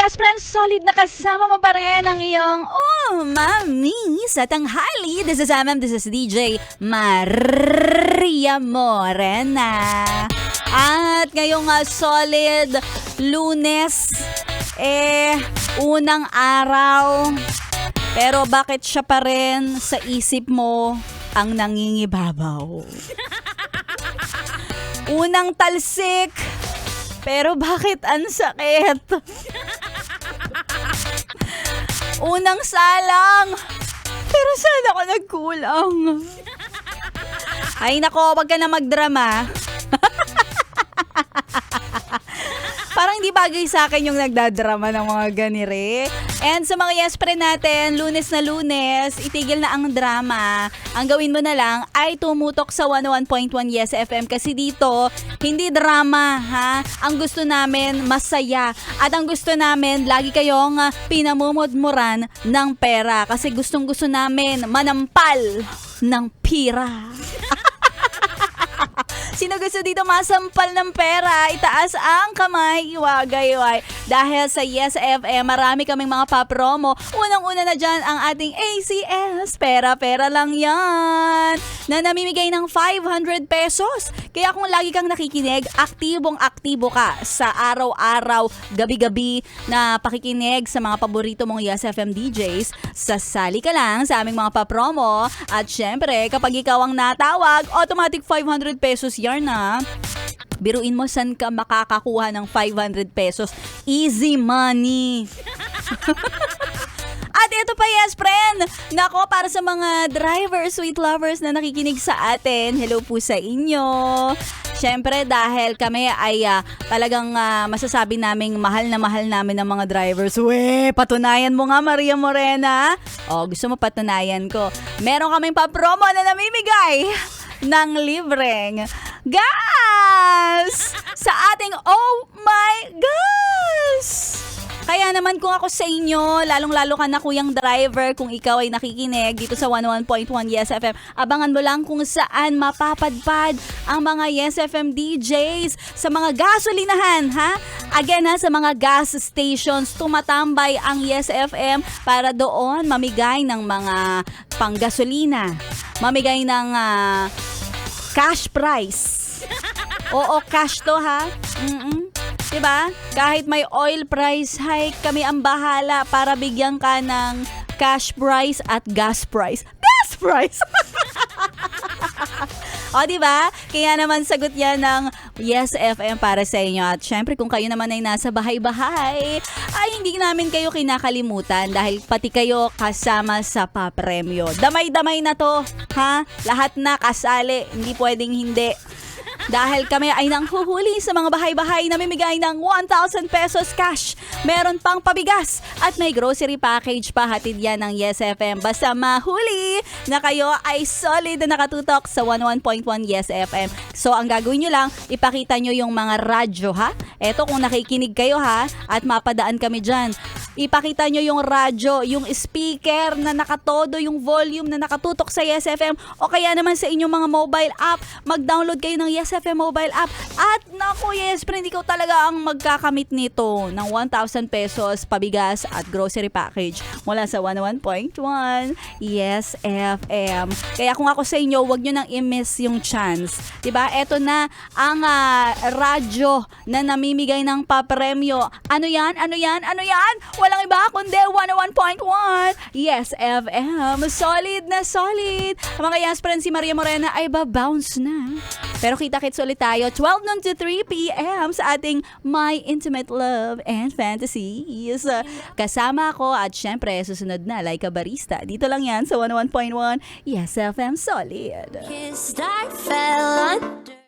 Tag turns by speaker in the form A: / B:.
A: yes friends, solid na kasama mo pa rin ang iyong
B: Mami, sa tanghali. This is DJ Maria Morena. At ngayong solid Lunes, unang araw. Pero bakit siya pa rin sa isip mo ang nangingibabaw? Unang talsik, pero bakit ang sakit? Unang salang, pero saan ako nagkulang? Ay nako, wag ka na magdrama. Parang hindi bagay sa akin yung nagdadrama ng mga ganire. And sa mga yes pre natin, Lunes na Lunes, itigil na ang drama. Ang gawin mo na lang ay tumutok sa 101.1 Yes FM kasi dito, hindi drama ha. Ang gusto namin, masaya. At ang gusto namin, lagi kayong pinamumudmuran ng pera. Kasi gustong gusto namin manampal ng pira. Sino gusto dito masampal ng pera? Itaas ang kamay, iwagay-iway. Dahil sa Yes FM, marami kaming mga papromo. Unang-una na dyan ang ating ACS. Pera-pera lang yan. Na namimigay ng 500 pesos. Kaya kung lagi kang nakikinig, aktibong-aktibo ka sa araw-araw, gabi-gabi na pakikinig sa mga paborito mong Yes FM DJs. Sasali ka lang sa aming mga papromo. At syempre, kapag ikaw ang natawag, automatic 500 pesos yan na. Biruin mo saan ka makakakuha ng 500 pesos. Easy money. At ito pa, yes friend. Nako, para sa mga drivers, sweet lovers na nakikinig sa atin, hello po sa inyo. Siyempre, dahil kami ay talagang masasabi naming mahal namin ng mga drivers. Patunayan mo nga, Maria Morena. Gusto mo patunayan ko. Meron kaming pa-promo na namimigay ng libreng gas sa ating Oh My Gas! Kaya naman kung ako sa inyo, lalong-lalo ka na kuyang driver, kung ikaw ay nakikinig dito sa 101.1 Yes FM, abangan mo lang kung saan mapapadpad ang mga Yes FM DJs sa mga gasolinahan, ha? Again sa mga gas stations, tumatambay ang Yes FM para doon mamigay ng mga panggasolina, mamigay ng cash price. Oo, cash to ha. Diba? Kahit may oil price hike, kami ang bahala para bigyan ka ng cash price at gas price. Gas price! O, diba? Kaya naman sagot yan ng Yes FM para sa inyo. At syempre, kung kayo naman ay nasa bahay-bahay, ay hindi namin kayo kinakalimutan dahil pati kayo kasama sa papremyo. Damay-damay na to, ha? Lahat na kasali, hindi pwedeng hindi. Dahil kami ay nanghuhuli sa mga bahay-bahay na mimigay ng 1,000 pesos cash. Meron pang pabigas at may grocery package pa, hatid yan ng Yes FM. Basta mahuli na kayo ay solid na nakatutok sa 101.1 Yes FM. So ang gagawin nyo lang, ipakita nyo yung mga radyo ha. Eto kung nakikinig kayo ha at mapadaan kami dyan. Ipakita nyo yung radyo, yung speaker na nakatodo, yung volume na nakatutok sa Yes FM o kaya naman sa inyong mga mobile app. Mag-download kayo ng Yes FM mobile app. At naku, yes friend, ikaw talaga ang magkakamit nito ng 1,000 pesos pabigas at grocery package mula sa 101.1 Yes FM. Kaya kung ako sa inyo, wag nyo nang i-miss yung chance. Diba? Eto na ang radyo na namimigay ng papremyo. Ano yan? Ano yan? Ano yan? Walang iba kundi 101.1 Yes FM. Solid na solid. Mga yes friends, si Maria Morena ay babounce na. Pero kita-kits ulit tayo 12 noon to 3 p.m. sa ating My Intimate Love and Fantasies. Kasama ako at syempre susunod na like a barista. Dito lang yan sa 101.1 Yes FM. Solid.
C: Kissed, I fell under.